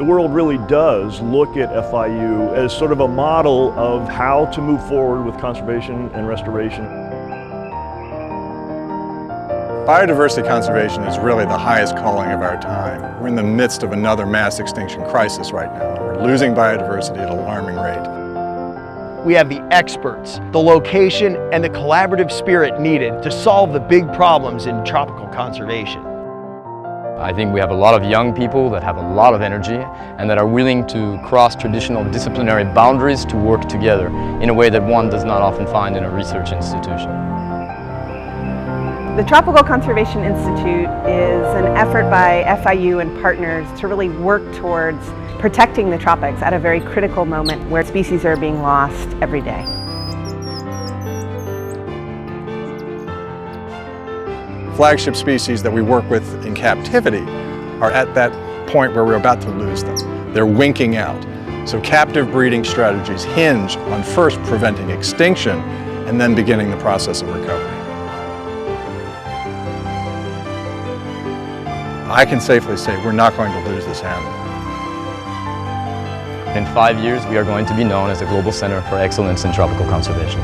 The world really does look at FIU as sort of a model of how to move forward with conservation and restoration. Biodiversity conservation is really the highest calling of our time. We're in the midst of another mass extinction crisis right now. We're losing biodiversity at an alarming rate. We have the experts, the location, and the collaborative spirit needed to solve the big problems in tropical conservation. I think we have a lot of young people that have a lot of energy and that are willing to cross traditional disciplinary boundaries to work together in a way that one does not often find in a research institution. The Tropical Conservation Institute is an effort by FIU and partners to really work towards protecting the tropics at a very critical moment where species are being lost every day. Flagship species that we work with in captivity are at that point where we're about to lose them. They're winking out. So captive breeding strategies hinge on first preventing extinction and then beginning the process of recovery. I can safely say we're not going to lose this animal. In 5 years, we are going to be known as a global center for excellence in tropical conservation.